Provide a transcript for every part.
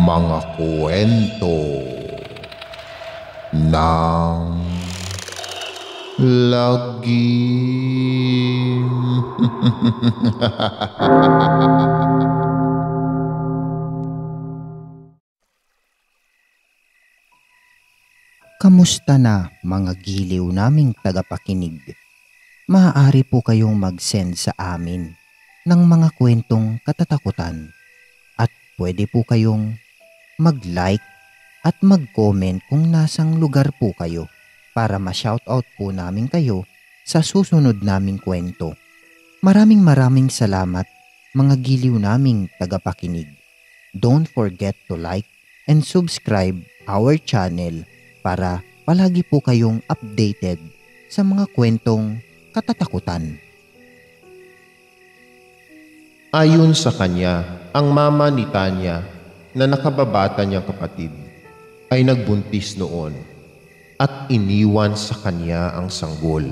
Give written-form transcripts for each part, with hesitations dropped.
Mga kwento ng lagim. Kamusta na mga giliw naming tagapakinig? Maaari po kayong mag-send sa amin ng mga kwentong katatakutan at pwede po kayong mag-like at mag-comment kung nasang lugar po kayo para ma-shoutout po namin kayo sa susunod naming kwento. Maraming salamat mga giliw naming tagapakinig. Don't forget to like and subscribe our channel para palagi po kayong updated sa mga kwentong katatakutan. Ayon sa kanya, ang mama ni Tanya na nakababata niyang kapatid ay nagbuntis noon at iniwan sa kanya ang sanggol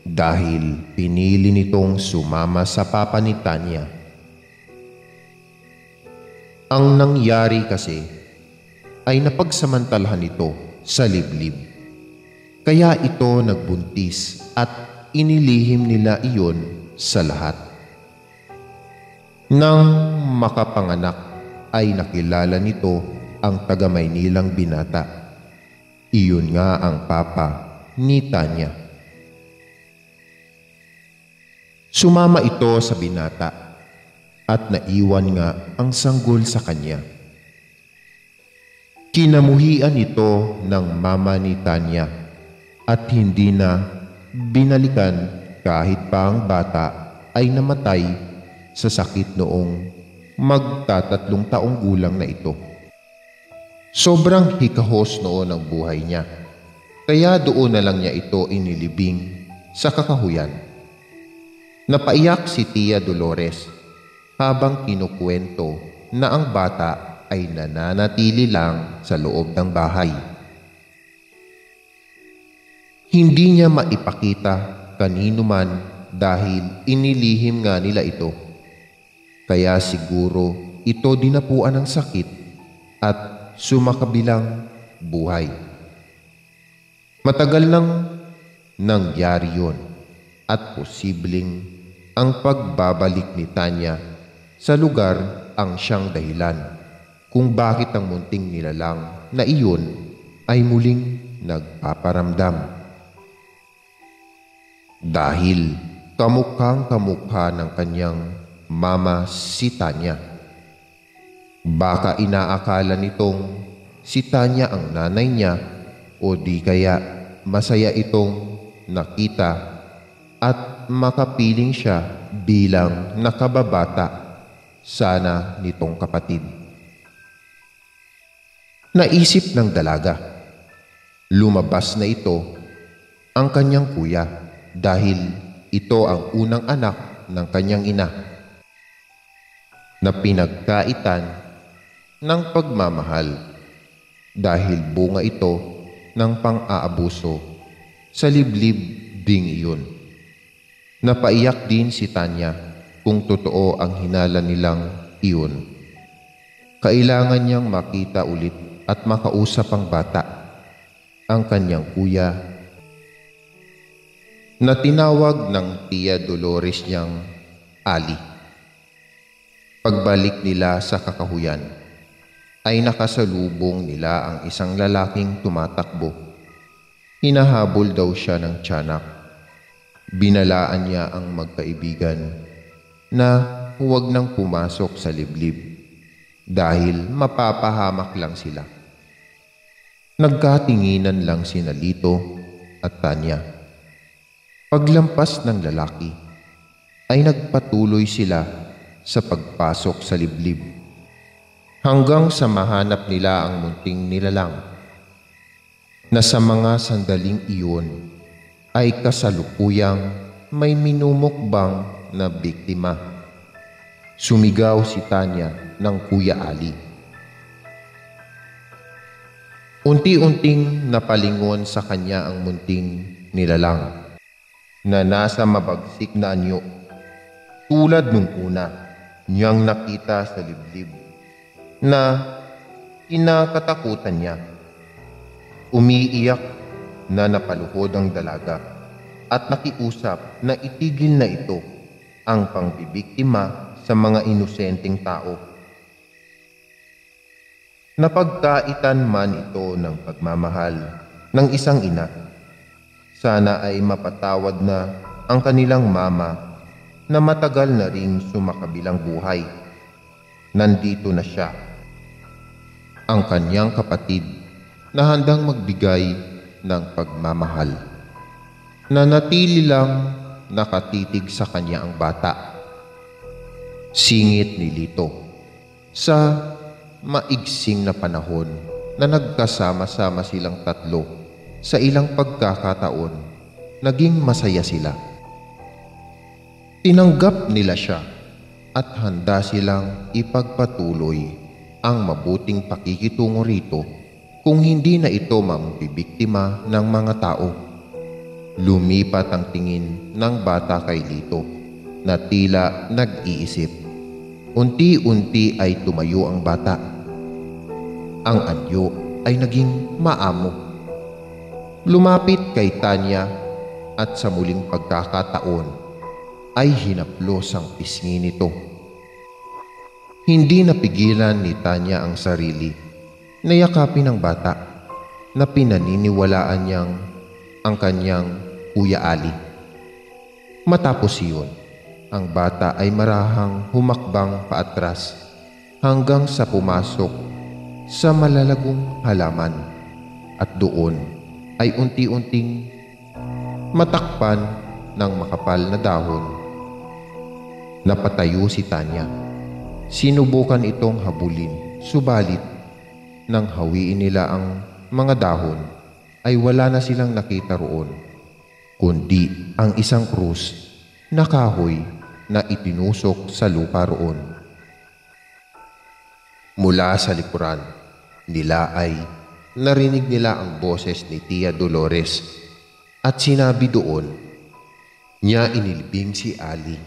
dahil pinili nitong sumama sa papa ni Tanya. Ang nangyari kasi ay napagsamantalahan nito sa liblib. Kaya ito nagbuntis at inilihim nila iyon sa lahat. Nang makapanganak ay nakilala nito ang taga-Maynilang binata. Iyon nga ang papa ni Tanya. Sumama ito sa binata at naiwan nga ang sanggol sa kanya. Kinamuhian ito ng mama ni Tanya at hindi na binalikan kahit pa ang bata ay namatay sa sakit noong magtatatlong taong gulang na ito. Sobrang hikahos noon ang buhay niya, kaya doon na lang niya ito inilibing sa kakahuyan. Napaiyak si Tia Dolores habang kinukwento na ang bata ay nananatili lang sa loob ng bahay. Hindi niya maipakita kanino man dahil inilihim nga nila ito. Kaya siguro ito dinapuan ng sakit at sumakabilang buhay. Matagal nang nangyari yun at posibleng ang pagbabalik ni Tanya sa lugar ang siyang dahilan kung bakit ang munting nilalang na iyon ay muling nagpaparamdam. Dahil kamukhang-kamukha ng kanyang mama si Tanya. Baka inaakala nitong si Tanya ang nanay niya o di kaya masaya itong nakita at makapiling siya bilang nakababata sana nitong kapatid. Naisip ng dalaga. Lumabas na ito ang kanyang kuya dahil ito ang unang anak ng kanyang ina na pinagkaitan ng pagmamahal dahil bunga ito ng pang-aabuso sa liblib ding iyon. Napaiyak din si Tanya kung totoo ang hinala nilang iyon. Kailangan niyang makita ulit at makausap ang bata, ang kanyang kuya, na tinawag ng Tia Dolores niyang Ali. Pagbalik nila sa kakahuyan, ay nakasalubong nila ang isang lalaking tumatakbo. Hinahabol daw siya ng tiyanak. Binalaan niya ang magkaibigan na huwag nang pumasok sa liblib dahil mapapahamak lang sila. Nagkatinginan lang sina Lito at Tanya. Paglampas ng lalaki, ay nagpatuloy sila sa pagpasok sa liblib hanggang sa mahanap nila ang munting nilalang na sa mga sandaling iyon ay kasalukuyang may minumukbang na biktima. Sumigaw si Tanya ng Kuya Ali. Unti-unting napalingon sa kanya ang munting nilalang na nasa mabagsik na anyo tulad nung una niyang nakita sa liblib na kinakatakutan niya. Umiiyak na napaluhod ang dalaga at nakiusap na itigil na ito ang pangbibiktima sa mga inosenteng tao. Napagkaitan man ito ng pagmamahal ng isang ina. Sana ay mapatawad na ang kanilang mama na matagal na ring sumakabilang buhay. Nandito na siya, ang kanyang kapatid na handang magbigay ng pagmamahal. Nanatili lang nakatitig sa kanya ang bata. Singit ni Lito sa maigsing na panahon na nagkasama-sama silang tatlo. Sa ilang pagkakataon, naging masaya sila. Tinanggap nila siya at handa silang ipagpatuloy ang mabuting pakikitungo rito kung hindi na ito mambibiktima ng mga tao. Lumipat ang tingin ng bata kay Lito na tila nag-iisip. Unti-unti ay tumayo ang bata. Ang anyo ay naging maamo. Lumapit kay Tanya at sa muling pagkakataon ay hinaplos ang pisngi nito. Hindi napigilan ni Tanya ang sarili na yakapin ang bata na pinaniniwalaan niyang ang kanyang Kuya Ali. Matapos iyon, ang bata ay marahang humakbang paatras hanggang sa pumasok sa malalagong halaman at doon ay unti-unting matakpan ng makapal na dahon. Napatayo si Tanya. Sinubukan itong habulin, subalit nang hawiin nila ang mga dahon ay wala na silang nakita roon, kundi ang isang krus na kahoy na itinusok sa lupa roon. Mula sa likuran nila ay narinig nila ang boses ni Tia Dolores at sinabi doon niya inilibing si Ali.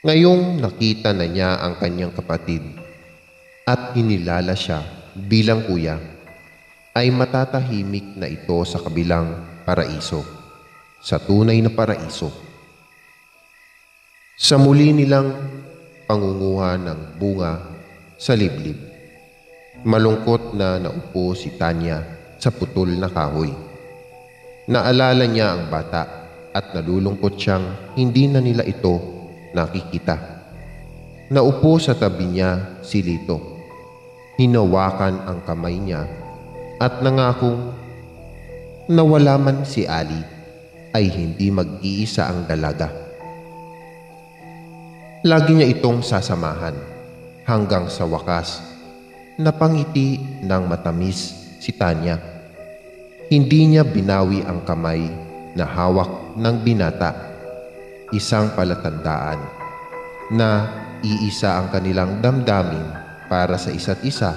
Ngayong nakita na niya ang kanyang kapatid at inilala siya bilang kuya, ay matatahimik na ito sa kabilang paraiso, sa tunay na paraiso. Sa muli nilang pangunguha ng bunga sa liblib, malungkot na naupo si Tanya sa putol na kahoy. Naalala niya ang bata at nalulungkot siyang hindi na nila ito nakikita. Naupo sa tabi niya si Lito. Hinawakan ang kamay niya at nangakong nawala man si Ali ay hindi mag-iisa ang dalaga. Lagi niya itong sasamahan hanggang sa wakas napangiti ng matamis si Tanya. Hindi niya binawi ang kamay na hawak ng binata, isang palatandaan na iisa ang kanilang damdamin para sa isa't isa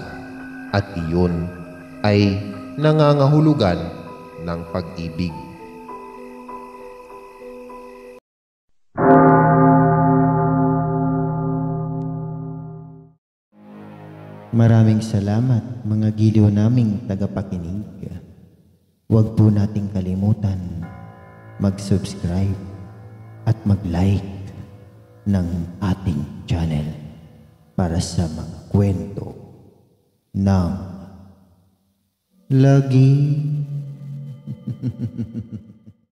at iyon ay nangangahulugan ng pag-ibig. Maraming salamat mga giliw naming tagapakinig. Huwag po nating kalimutan mag-subscribe at mag-like ng ating channel para sa mga kwento ng lagi.